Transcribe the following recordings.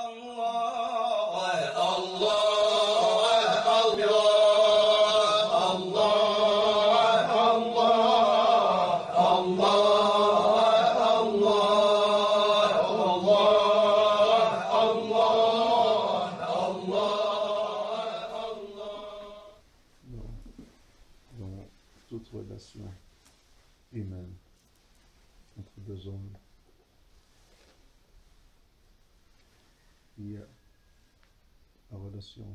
Dans toute relation humaine entre deux hommes, il y a la relation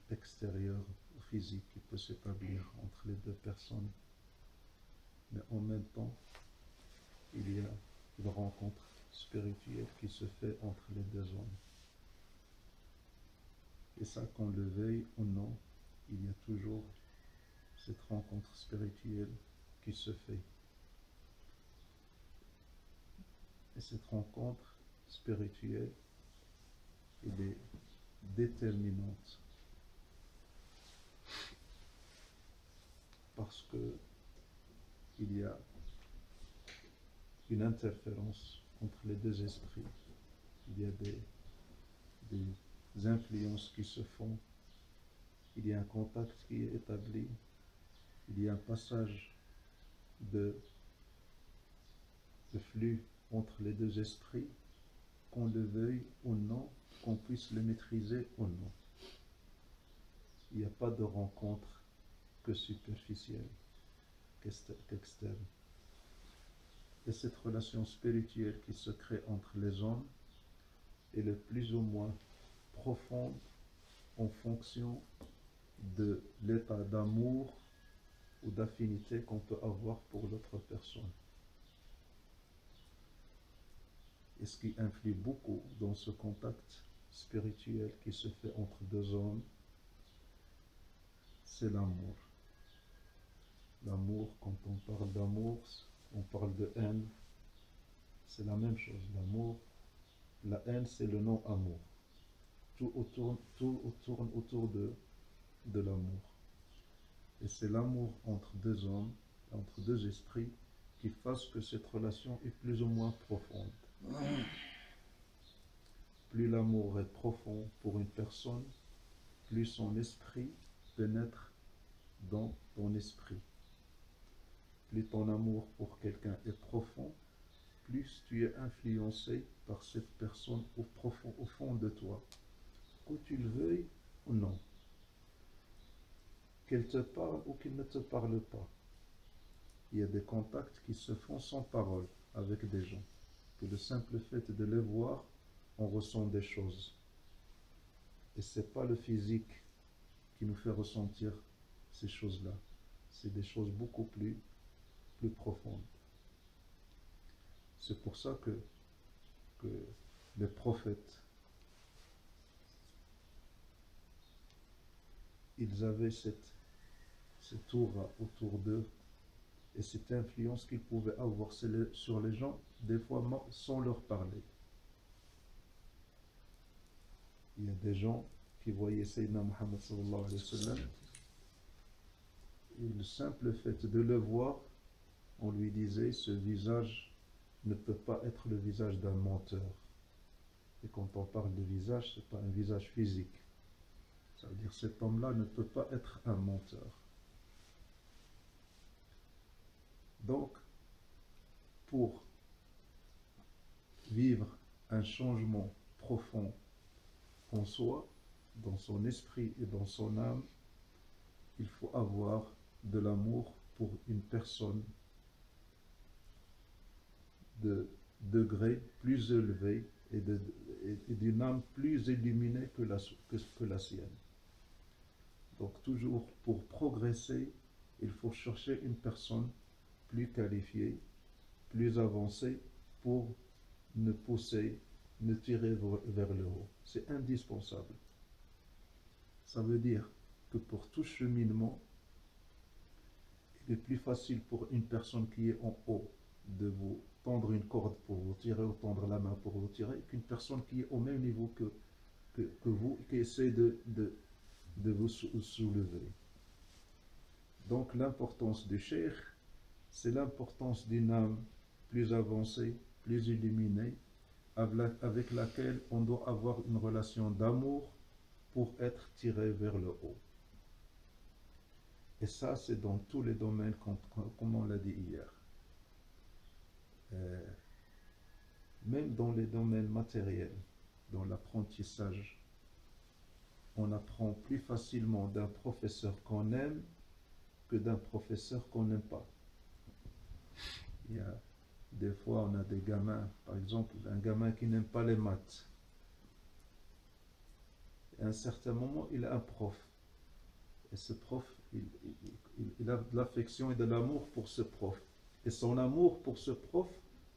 extérieure ou physique qui peut s'établir entre les deux personnes, mais en même temps, il y a une rencontre spirituelle qui se fait entre les deux hommes. Et ça, qu'on le veuille ou non, il y a toujours cette rencontre spirituelle qui se fait. Et cette rencontre spirituelle, elle est déterminante. Parce que il y a une interférence entre les deux esprits. Il y a des influences qui se font. Il y a un contact qui est établi. Il y a un passage de flux entre les deux esprits, qu'on le veuille ou non, qu'on puisse le maîtriser ou non. Il n'y a pas de rencontre que superficielle, qu'externe. Et cette relation spirituelle qui se crée entre les hommes, elle est plus ou moins profonde en fonction de l'état d'amour ou d'affinité qu'on peut avoir pour l'autre personne. Et ce qui influe beaucoup dans ce contact spirituel qui se fait entre deux hommes, c'est l'amour. L'amour, quand on parle d'amour, on parle de haine, c'est la même chose. L'amour, la haine, c'est le non-amour. Tout tourne autour de l'amour. Et c'est l'amour entre deux hommes, entre deux esprits, qui fasse que cette relation est plus ou moins profonde. Plus l'amour est profond pour une personne, plus son esprit pénètre dans ton esprit. Plus ton amour pour quelqu'un est profond, plus tu es influencé par cette personne au fond de toi, que tu le veuilles ou non. Qu'elle te parle ou qu'elle ne te parle pas. Il y a des contacts qui se font sans parole avec des gens. Que le simple fait de les voir, on ressent des choses. Et ce n'est pas le physique qui nous fait ressentir ces choses-là. C'est des choses beaucoup plus profondes. C'est pour ça que les prophètes, ils avaient cette aura autour d'eux et cette influence qu'ils pouvaient avoir sur les gens, des fois sans leur parler. Il y a des gens qui voyaient Sayyidina Muhammad sallallahu alayhi wa sallam, et le simple fait de le voir, on lui disait, ce visage ne peut pas être le visage d'un menteur. Et quand on parle de visage, ce n'est pas un visage physique. Ça veut dire que cet homme-là ne peut pas être un menteur. Donc, pour vivre un changement profond en soi, dans son esprit et dans son âme, il faut avoir de l'amour pour une personne de degré plus élevé et d'une âme plus illuminée que la sienne. Donc toujours pour progresser, il faut chercher une personne plus qualifiée, plus avancée pour nous pousser, nous tirer vers le haut. C'est indispensable. Ça veut dire que pour tout cheminement, il est plus facile pour une personne qui est en haut de vous tendre une corde pour vous tirer ou tendre la main pour vous tirer qu'une personne qui est au même niveau que vous, qui essaie de vous soulever. Donc l'importance du cheikh, c'est l'importance d'une âme plus avancée, plus illuminée, avec laquelle on doit avoir une relation d'amour pour être tiré vers le haut. Et ça, c'est dans tous les domaines, comme on l'a dit hier. Même dans les domaines matériels, dans l'apprentissage, on apprend plus facilement d'un professeur qu'on aime que d'un professeur qu'on n'aime pas. Il y a des fois, on a des gamins, par exemple, un gamin qui n'aime pas les maths. Et à un certain moment, il a un prof. Et ce prof, il a de l'affection et de l'amour pour ce prof. Et son amour pour ce prof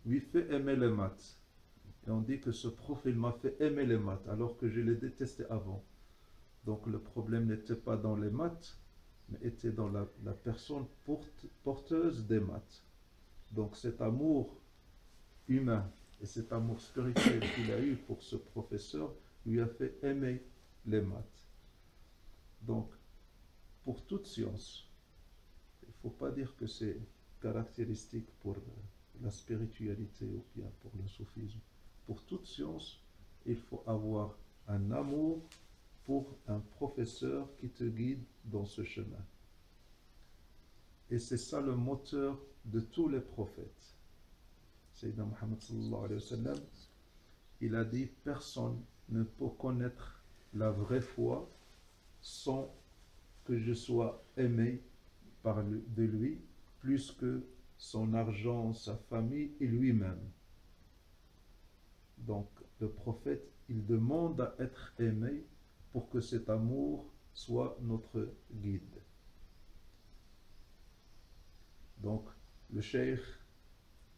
lui fait aimer les maths. Et on dit que ce prof, il m'a fait aimer les maths, alors que je les détestais avant. Donc le problème n'était pas dans les maths, mais était dans la personne porteuse des maths. Donc cet amour humain et cet amour spirituel qu'il a eu pour ce professeur lui a fait aimer les maths. Donc, pour toute science, il ne faut pas dire que c'est caractéristique pour la spiritualité ou bien pour le soufisme. Pour toute science, il faut avoir un amour pour un professeur qui te guide dans ce chemin. Et c'est ça le moteur de tous les prophètes. Sayyidina Muhammad sallallahu alayhi wa sallam, il a dit, personne ne peut connaître la vraie foi sans que je sois aimé de lui plus que son argent, sa famille et lui-même. Donc le prophète, il demande à être aimé pour que cet amour soit notre guide. Donc le cheikh,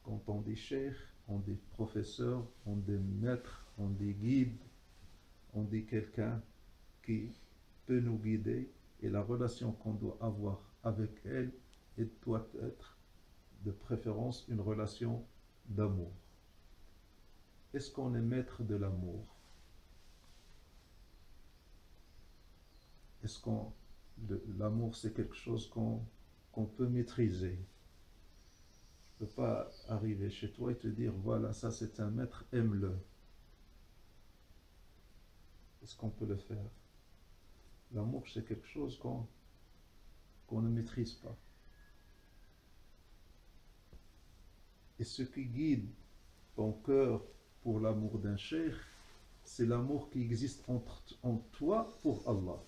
quand on dit cheikh, on dit professeur, on dit maître, on dit guide, on dit quelqu'un qui peut nous guider, et la relation qu'on doit avoir avec elle doit être de préférence une relation d'amour. Est-ce qu'on est maître de l'amour? Est-ce qu'on l'amour c'est quelque chose qu'on peut maîtriser? Tu ne peux pas arriver chez toi et te dire voilà, ça c'est un maître, aime-le. Est-ce qu'on peut le faire? L'amour c'est quelque chose qu'on ne maîtrise pas. Et ce qui guide ton cœur pour l'amour d'un cheikh, c'est l'amour qui existe en toi pour Allah.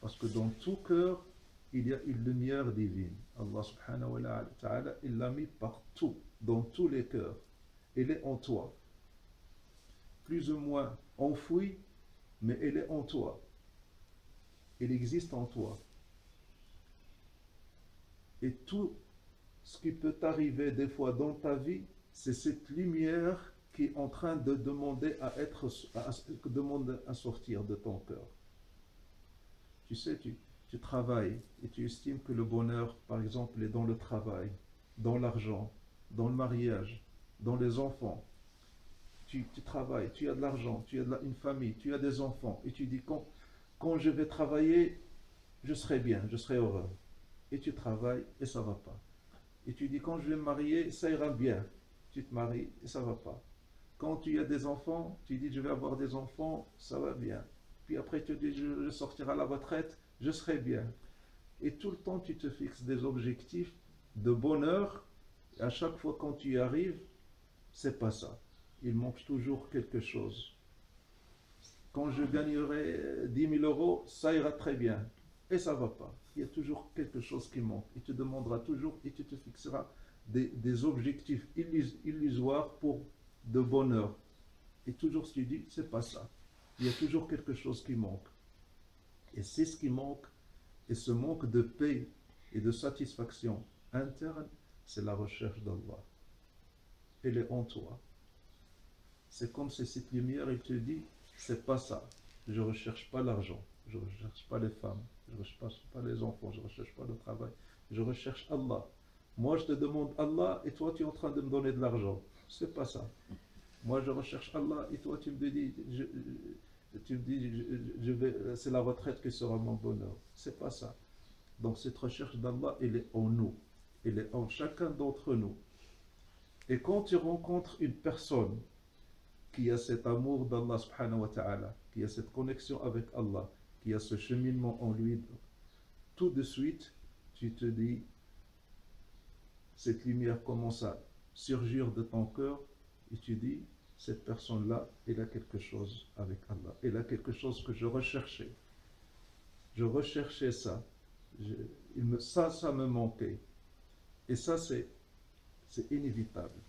Parce que dans tout cœur, il y a une lumière divine. Allah subhanahu wa ta'ala, il l'a mis partout, dans tous les cœurs. Elle est en toi. Plus ou moins enfouie, mais elle est en toi. Elle existe en toi. Et tout ce qui peut t'arriver des fois dans ta vie, c'est cette lumière qui est en train de demander à sortir de ton cœur. Tu sais, tu travailles et tu estimes que le bonheur, par exemple, est dans le travail, dans l'argent, dans le mariage, dans les enfants. Tu travailles, tu as de l'argent, tu as une famille, tu as des enfants, et tu dis quand je vais travailler, je serai bien, je serai heureux. Et tu travailles et ça ne va pas. Et tu dis quand je vais me marier, ça ira bien. Tu te maries et ça ne va pas. Quand tu as des enfants, tu dis je vais avoir des enfants, ça va bien. Puis après tu dis je sortirai à la retraite, je serai bien. Et tout le temps tu te fixes des objectifs de bonheur. Et à chaque fois quand tu y arrives, c'est pas ça. Il manque toujours quelque chose. Quand je gagnerai 10 000 euros, ça ira très bien. Et ça ne va pas. Il y a toujours quelque chose qui manque. Il te demandera toujours et tu te fixeras des objectifs illusoires pour de bonheur. Et toujours tu dis, c'est pas ça. Il y a toujours quelque chose qui manque. Et c'est ce qui manque. Et ce manque de paix et de satisfaction interne, c'est la recherche d'Allah. Elle est en toi. C'est comme si cette lumière, il te dit, c'est pas ça. Je ne recherche pas l'argent. Je ne recherche pas les femmes. Je ne recherche pas les enfants. Je ne recherche pas le travail. Je recherche Allah. Moi, je te demande Allah et toi, tu es en train de me donner de l'argent. C'est pas ça. Moi, je recherche Allah et toi, tu me dis, c'est la retraite qui sera mon bonheur. C'est pas ça. Donc, cette recherche d'Allah, elle est en nous. Elle est en chacun d'entre nous. Et quand tu rencontres une personne qui a cet amour d'Allah subhanahu wa ta'ala, qui a cette connexion avec Allah, qui a ce cheminement en lui, tout de suite, tu te dis, cette lumière commence à surgir de ton cœur et tu dis, cette personne-là, elle a quelque chose avec Allah. Elle a quelque chose que je recherchais. Je recherchais ça. Ça me manquait. Et ça, c'est inévitable.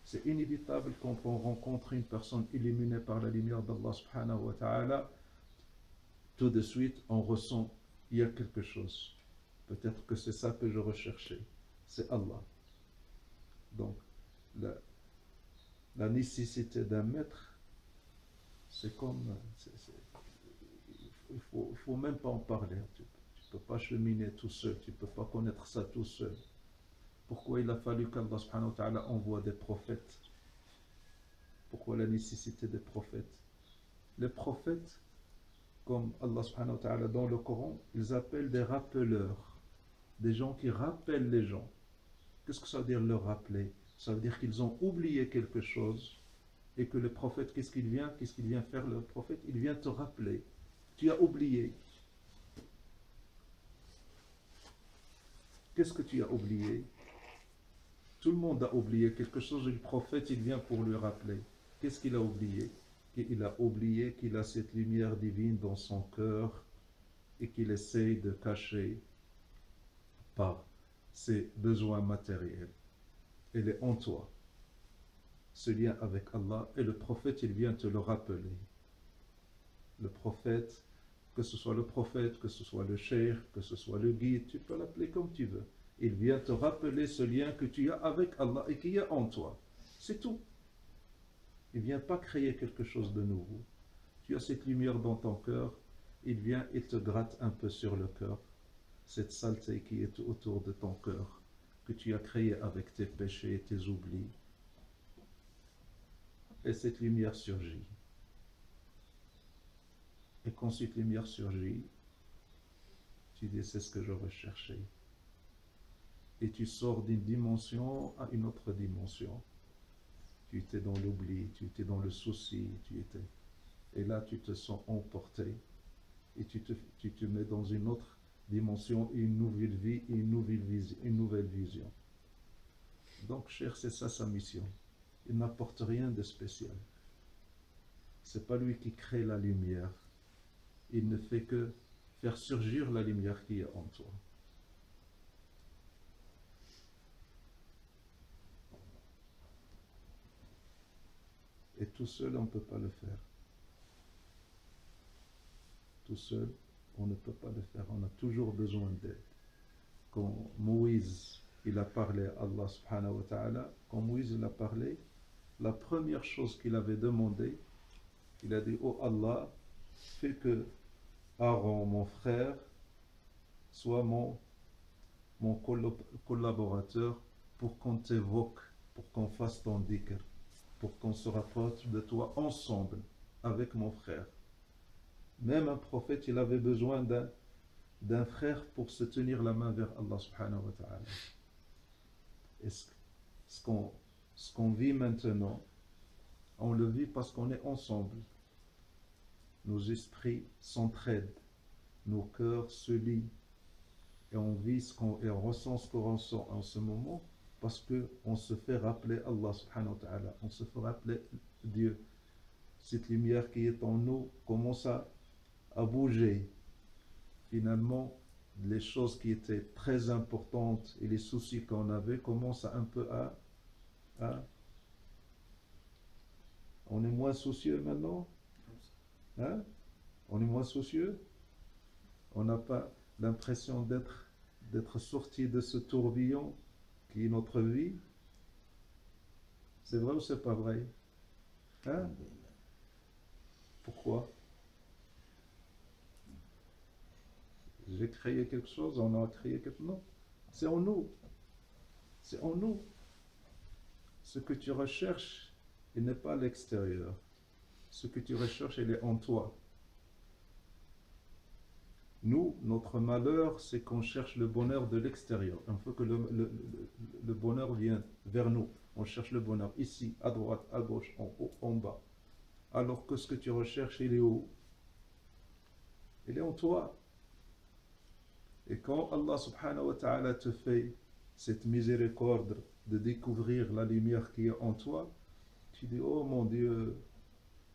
C'est inévitable quand on rencontre une personne illuminée par la lumière d'Allah subhanahu wa ta'ala. Tout de suite, on ressent, il y a quelque chose. Peut-être que c'est ça que je recherchais. C'est Allah. Donc, la nécessité d'un maître, c'est comme... il faut même pas en parler. Tu peux pas cheminer tout seul. Tu peux pas connaître ça tout seul. Pourquoi il a fallu qu'Allah subhanahu wa ta'ala envoie des prophètes? Pourquoi la nécessité des prophètes? Les prophètes, comme Allah subhanahu wa ta'ala dans le Coran, ils appellent des rappeleurs, des gens qui rappellent les gens. Qu'est-ce que ça veut dire leur rappeler? Ça veut dire qu'ils ont oublié quelque chose et que le prophète, qu'est-ce qu'il vient faire le prophète? Il vient te rappeler. Tu as oublié. Qu'est-ce que tu as oublié? Tout le monde a oublié quelque chose et le prophète, il vient pour lui rappeler. Qu'est-ce qu'il a oublié? Il a oublié qu'il a cette lumière divine dans son cœur et qu'il essaye de cacher par ses besoins matériels. Elle est en toi. Ce lien avec Allah, et le prophète, il vient te le rappeler. Le prophète, que ce soit le prophète, que ce soit le cheikh, que ce soit le guide, tu peux l'appeler comme tu veux. Il vient te rappeler ce lien que tu as avec Allah et qui est en toi. C'est tout. Il ne vient pas créer quelque chose de nouveau. Tu as cette lumière dans ton cœur, il vient et te gratte un peu sur le cœur. Cette saleté qui est autour de ton cœur, que tu as créé avec tes péchés et tes oublis. Et cette lumière surgit. Et quand cette lumière surgit, tu dis c'est ce que je recherchais. Et tu sors d'une dimension à une autre dimension. Tu étais dans l'oubli, tu étais dans le souci, et là tu te sens emporté. Et tu te mets dans une autre dimension, une nouvelle vie, une nouvelle vision. Donc, cher, c'est ça sa mission. Il n'apporte rien de spécial. C'est pas lui qui crée la lumière. Il ne fait que faire surgir la lumière qui est en toi. Et tout seul, on ne peut pas le faire. Tout seul, on ne peut pas le faire. On a toujours besoin d'aide. Quand Moïse, il a parlé à Allah subhanahu wa ta'ala, quand Moïse il a parlé, la première chose qu'il avait demandé, il a dit, oh Allah, fais que Aaron, mon frère, soit mon collaborateur pour qu'on t'évoque, pour qu'on fasse ton dhikr, pour qu'on se rapproche de toi ensemble avec mon frère. Même un prophète, il avait besoin d'un frère pour se tenir la main vers Allah subhanahu wa ta'ala. Et ce qu'on vit maintenant, on le vit parce qu'on est ensemble. Nos esprits s'entraident, nos cœurs se lient, et on vit et on ressent ce qu'on ressent en ce moment parce qu'on se fait rappeler Allah subhanahu wa ta'ala, on se fait rappeler Dieu. Cette lumière qui est en nous commence à bouger. Finalement, les choses qui étaient très importantes et les soucis qu'on avait commencent un peu à on est moins soucieux maintenant, hein? On est moins soucieux, on n'a pas l'impression d'être sorti de ce tourbillon qui est notre vie. C'est vrai ou c'est pas vrai, hein? Pourquoi? J'ai créé quelque chose, on a créé quelque chose. Non, c'est en nous. C'est en nous. Ce que tu recherches, il n'est pas à l'extérieur. Ce que tu recherches, il est en toi. Nous, notre malheur, c'est qu'on cherche le bonheur de l'extérieur. Il faut que le bonheur vienne vers nous. On cherche le bonheur ici, à droite, à gauche, en haut, en bas. Alors que ce que tu recherches, il est où? Il est en toi. Et quand Allah subhanahu wa ta'ala te fait cette miséricorde de découvrir la lumière qui est en toi, tu dis, oh mon Dieu,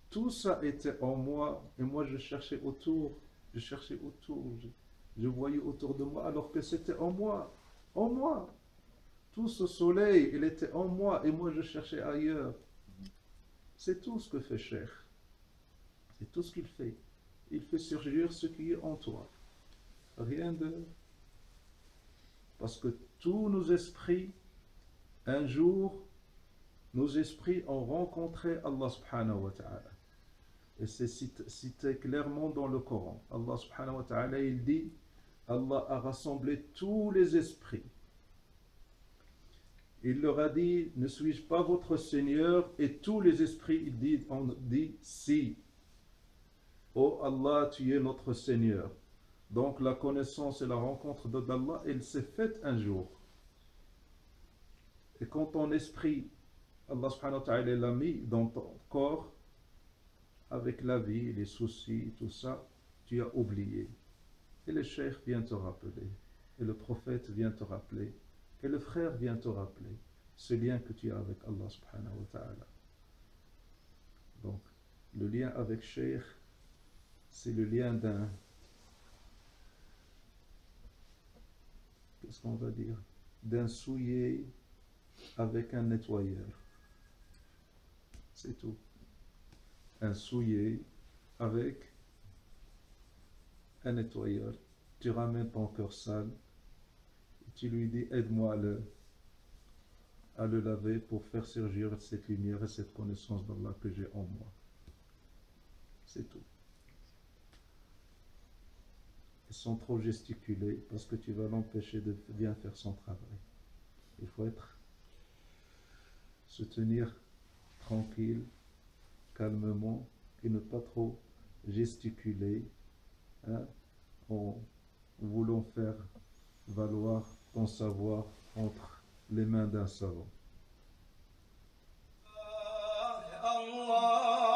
tout ça était en moi et moi je cherchais autour, je voyais autour de moi alors que c'était en moi. Tout ce soleil, il était en moi et moi je cherchais ailleurs. C'est tout ce que fait Cheikh. C'est tout ce qu'il fait. Il fait surgir ce qui est en toi. Rien de... Parce que tous nos esprits, un jour, nos esprits ont rencontré Allah subhanahu wa ta'ala. Et c'est cité clairement dans le Coran. Allah subhanahu wa ta'ala, il dit, Allah a rassemblé tous les esprits. Il leur a dit, ne suis-je pas votre Seigneur? Et tous les esprits, on dit, si. Oh Allah, tu es notre Seigneur. Donc la connaissance et la rencontre d'Allah, elle s'est faite un jour. Et quand ton esprit, Allah subhanahu wa ta'ala l'a mis dans ton corps, avec la vie, les soucis, tout ça, tu as oublié. Et le cheikh vient te rappeler, et le prophète vient te rappeler, et le frère vient te rappeler ce lien que tu as avec Allah subhanahu wa ta'ala. Donc, le lien avec cheikh, c'est le lien d'un... Qu'est-ce qu'on va dire? D'un souillé avec un nettoyeur. C'est tout. Un souillé avec un nettoyeur. Tu ramènes ton cœur sale et tu lui dis aide-moi à le laver pour faire surgir cette lumière et cette connaissance d'Allah que j'ai en moi. C'est tout. Et sans trop gesticuler parce que tu vas l'empêcher de bien faire son travail. Il faut se tenir tranquille, calmement et ne pas trop gesticuler, hein, en voulant faire valoir ton savoir entre les mains d'un savant. Allah.